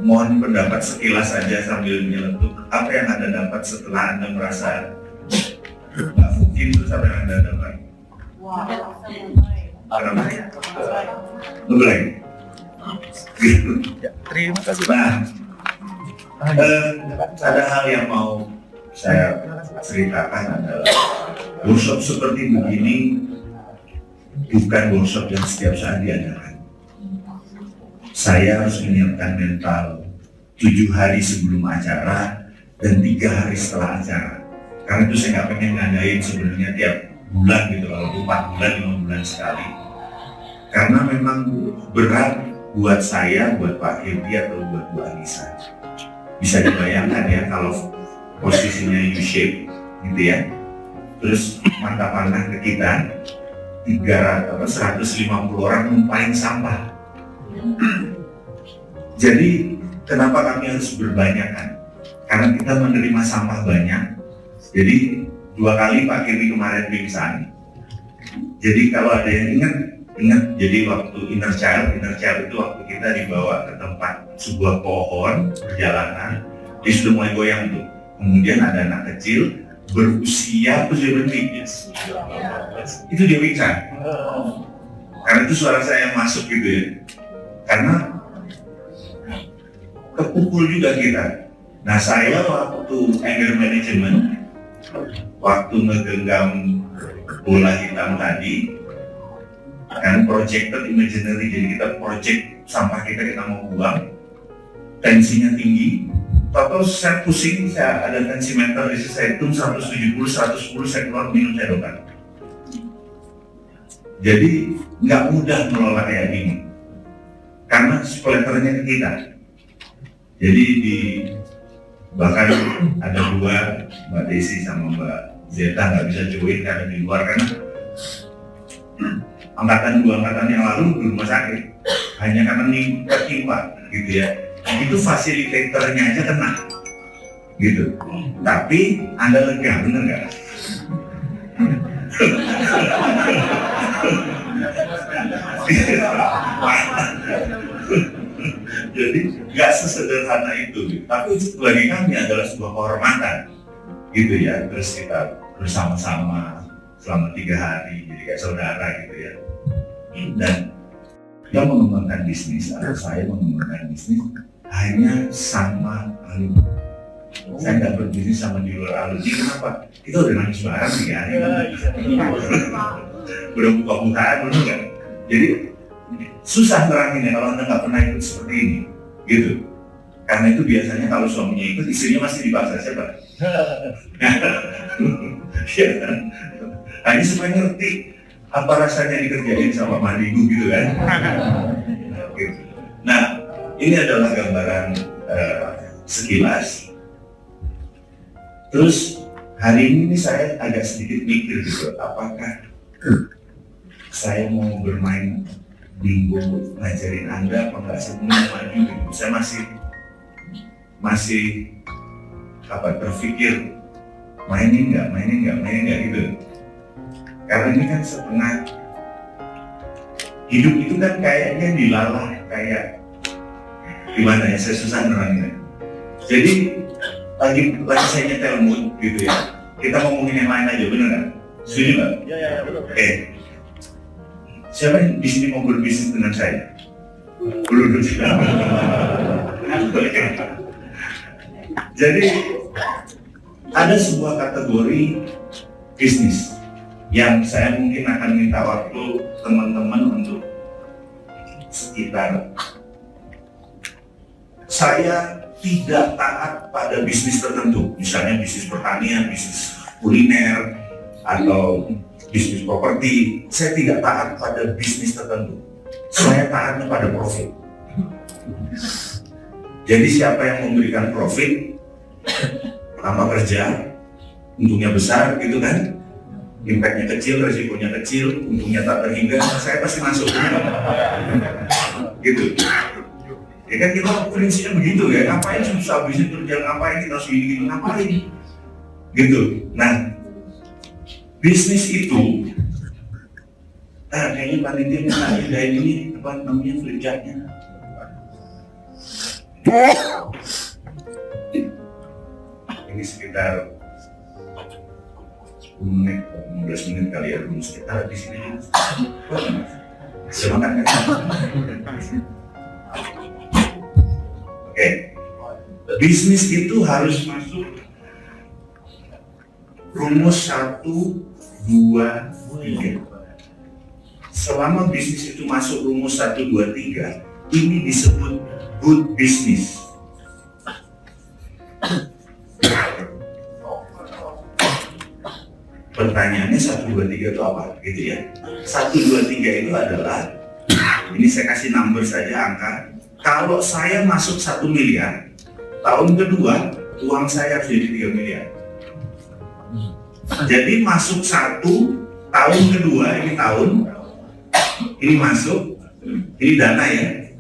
mohon pendapat sekilas saja sambil menyeletuk. Apa yang Anda dapat setelah Anda merasa nggak mungkin, terus apa yang Anda dapat? Mulai. Terima kasih. Nah, ada hal yang mau saya ceritakan adalah workshop seperti begini bukan workshop yang setiap saat diadakan. Saya harus menyiapkan mental 7 hari sebelum acara dan 3 hari setelah acara. Karena itu saya nggak pengen ngadain sebenarnya tiap bulan gitu, kalau 4 bulan, 5 bulan sekali. Karena memang berat buat saya, buat Pak Kirti atau buat Bu Anissa. Bisa dibayangkan ya kalau posisinya U-shape gitu ya. Terus mata panah ke kita 150 orang numpain sampah. Jadi kenapa kami harus berbanyakan? Karena kita menerima sampah banyak. Jadi 2 kali Pak Kirti kemarin pingsan. Jadi kalau ada yang ingat, jadi waktu inner child itu waktu kita dibawa ke tempat sebuah pohon perjalanan, dia sudah mulai goyang tuh. Kemudian ada anak kecil berusia terus dia berhenti. Itu dia pingsan. Karena itu suara saya yang masuk gitu ya. Karena kepukul juga kita. Nah saya waktu anger management, waktu ngegenggam bola hitam tadi, kan projected imaginary, jadi kita project sampah kita mau buang, tensinya tinggi, total saya pusing, saya ada tensi mental di sisi saya hitung 170, 110, saya keluar minum sedotan. Jadi nggak mudah mengelola kayak gini, karena splatternya ke kita. Jadi bahkan ada 2, Mbak Desi sama Mbak Zeta nggak bisa join karena di luar, karena angkatan 2 angkatan yang lalu di rumah sakit hanya karena tertimpa gitu ya. Itu fasilitatornya aja kena gitu. Tapi Anda lega, bener nggak? Jadi nggak sesederhana itu, tapi bagi kami adalah sebuah kehormatan gitu ya. Terus kita bersama-sama selama 3 hari, jadi kayak saudara gitu ya. Dan kita mengembangkan bisnis, atau saya mengembangkan bisnis hanya sama alumni. Saya nggak berbisnis sama di luar alumni. Kenapa? Kita udah nangis bareng 3 hari. Udah buka-bukaan, bener nggak? Jadi susah neranginnya kalau Anda nggak pernah ikut seperti ini, gitu. Karena itu biasanya kalau suaminya ikut, istrinya masih dipaksa siapa? Ya kan? Hanya supaya ngerti apa rasanya dikerjain sama mandigu gitu kan. Gitu. Nah, ini adalah gambaran sekilas. Terus hari ini saya agak sedikit mikir gitu, apakah saya mau bermain bingo ngajarin Anda apa enggak, saya mau maju gitu. Saya masih terpikir mainin nggak gitu. Karena ini kan setengah hidup itu kan kayaknya dilalah, kayak gimana ya, saya susah nerangnya. Jadi lagi saya nyetel mood gitu ya, kita ngomongin yang lain aja, bener nggak? Setuju nggak? Ya, betul. Oke. Siapa yang di sini mau berbisnis dengan saya? Belum. Jadi ada sebuah kategori bisnis yang saya mungkin akan minta waktu teman-teman untuk sekitar. Saya tidak taat pada bisnis tertentu, misalnya bisnis pertanian, bisnis kuliner, atau bisnis properti. Saya tidak taat pada bisnis tertentu, saya taatnya pada profit. Jadi siapa yang memberikan profit, lama kerja, untungnya besar gitu kan, impactnya kecil, resikonya kecil, untungnya tak terhingga, saya pasti masuk. Gitu. Ya kan kita prinsipnya begitu ya, ngapain susah bisnis kerja, ngapain kita harus gini-gini, ngapain? Gitu. Nah, bisnis itu, kayaknya panitia minta ini apa namanya, flipchartnya. Ini sekitar 10 menit, 15 menit kali ya, belum sekitar di sini. Semangat kan? Oke, bisnis itu harus masuk rumus 1, 2, 3. Selama bisnis itu masuk rumus 1, 2, 3, ini disebut good business. Pertanyaannya 1, 2, 3 itu apa? Gitu ya. 1, 2, 3 itu adalah, ini saya kasih number saja, angka. Kalau saya masuk 1 miliar, tahun kedua uang saya harus jadi 3 miliar. Jadi masuk 1, tahun kedua ini masuk, ini dana ya,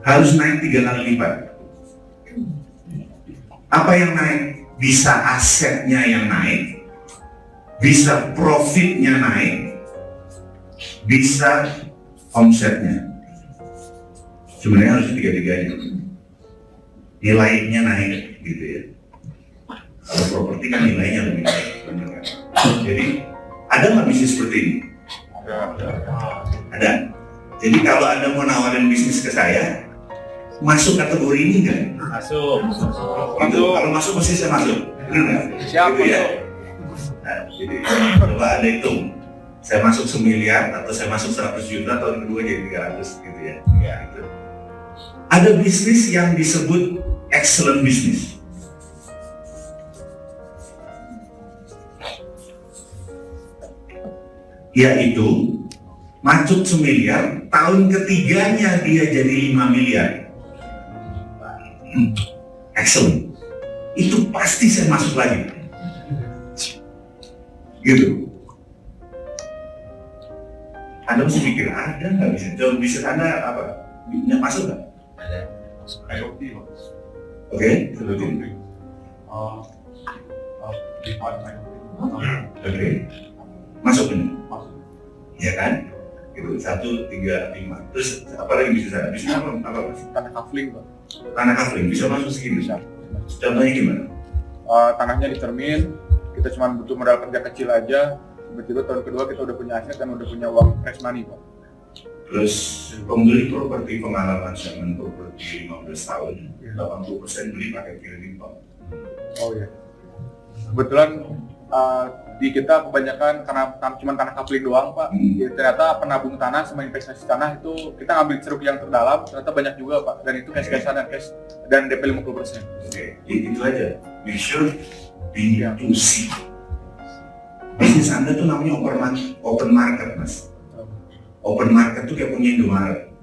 harus naik 3 kali lipat. Apa yang naik? Bisa asetnya yang naik, bisa profitnya naik, bisa omsetnya. Sebenarnya harus tiga-tiganya. Nilainya naik gitu ya. Kalau properti kan nilainya lebih naik. Jadi ada nggak bisnis seperti ini? Ada. Jadi kalau Anda mau nawarin bisnis ke saya, masuk kategori ini nggak? Masuk. Gitu. Kalau masuk pasti saya masuk. Benar nggak? Siapa gitu ya? Nah, jadi coba Anda hitung. Saya masuk 1 miliar atau saya masuk 100 juta, tahun kedua jadi 300 gitu ya. Ya gitu. Ada bisnis yang disebut excellent business. Yaitu masuk 1 miliar, tahun ketiganya dia jadi 5 miliar. Excellent. Itu pasti saya masuk lagi. Gitu. Anda mesti mikir, ada nggak bisa? Coba bisnis Anda apa? Masuk nggak? Ada. IoT, Mas. Oke, sebutin. Oke. Masuk ini. Masuk. Ya kan? Itu 1, 3, 5. Terus apa lagi bisnis Anda? Bisnis apa Mas? Tanah kafling, Pak. Tanah kafling bisa masuk segini? Bisa. Contohnya gimana? Tanahnya ditermin, kita cuma butuh modal kerja kecil aja. Tiba-tiba tahun kedua kita udah punya aset dan udah punya uang fresh money, Pak. Terus pembeli properti pengalaman zaman properti 15 tahun, 80% beli pakai kredit, Pak. Oh iya. Kebetulan di kita kebanyakan karena cuma tanah kafling doang, Pak. Ya, ternyata penabung tanah sama investasi tanah itu kita ngambil ceruk yang terdalam, ternyata banyak juga, Pak. Dan itu cash-cashan dan DP 50%. Oke, itu aja. Make sure B2C. Bisnis Anda tuh namanya open market, Mas. Open market tuh kayak punya Indomaret.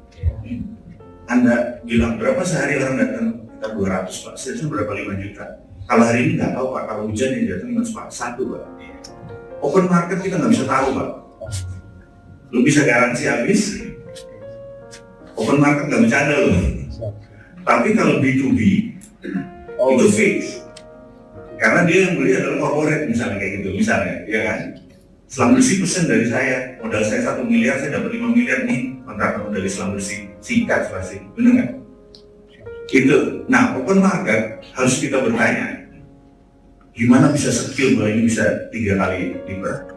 Anda bilang berapa sehari orang datang? Kita 200, Pak. Seharusnya berapa 5 juta? Kalau hari ini nggak tahu, Pak. Kalau hujan yang datang cuma 1, Pak. Open market kita nggak bisa tahu, Pak. Lu bisa garansi habis. Open market nggak bercanda loh. Tapi kalau B2B itu fix. Karena dia yang beli adalah corporate misalnya kayak gitu, misalnya, ya kan? Selang bersih persen dari saya, modal saya 1 miliar, saya dapat 5 miliar nih, kontrak dari selang bersih, sikat pasti, bener nggak? Itu. Nah, open market harus kita bertanya, gimana bisa skill bahwa ini bisa 3 kali lipat?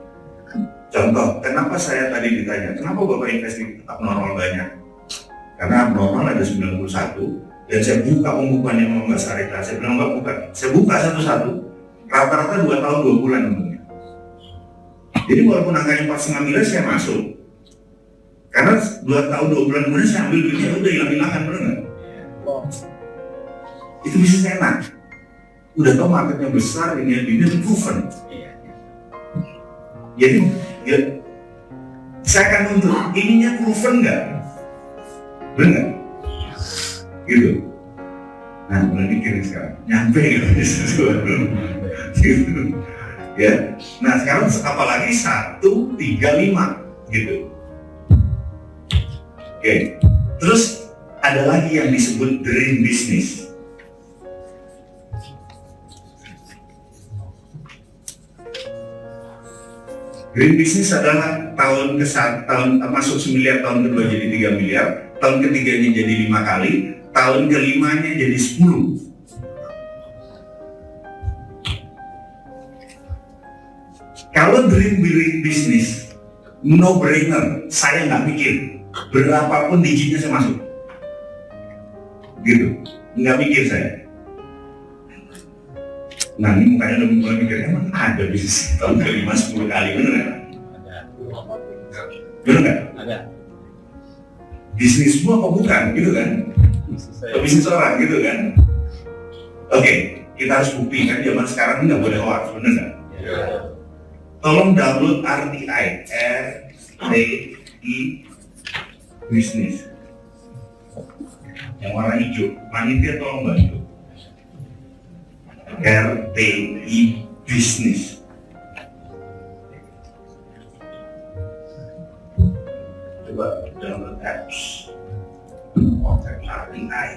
Contoh, kenapa saya tadi ditanya, kenapa Bapak investasi abnormal banyak? Karena abnormal ada 91, dan saya buka pembukuannya sama Mbak Sarita, saya bilang Mbak buka, saya buka satu-satu, rata-rata 2 tahun 2 bulan untungnya. Jadi walaupun angkanya 4,5 miliar saya masuk, karena 2 tahun 2 bulan kemudian saya ambil duitnya udah hilang-hilangan, bener nggak? Itu bisa saya enak. Udah tau marketnya besar, ini proven. Jadi ya, saya akan tuntut, ininya proven nggak? Bener nggak? Gitu. Nah, mulai mikirin sekarang, nyampe gitu gitu. Ya. Nah, sekarang apalagi 1, 3, 5 gitu. Oke. Terus ada lagi yang disebut dream business. Dream business adalah tahun masuk 1 miliar, tahun kedua jadi 3 miliar, tahun ketiganya jadi 5 kali, tahun kelimanya jadi 10. Kalau dream business, no brainer, saya nggak mikir, berapapun digitnya saya masuk, gitu, nggak mikir saya. Nah ini mukanya udah mulai mikir, emang ada bisnis tahun kelima 10 kali, bener nggak? Bener nggak? Ada. Bisnismu apa bukan, gitu kan? Bisnis orang, gitu kan? Oke, kita harus buktikan zaman sekarang ini nggak boleh hoax, bener nggak? Tolong download RTI, Business, yang warna hijau, panitia tolong bantu. RTI Business. Coba download apps, RTI.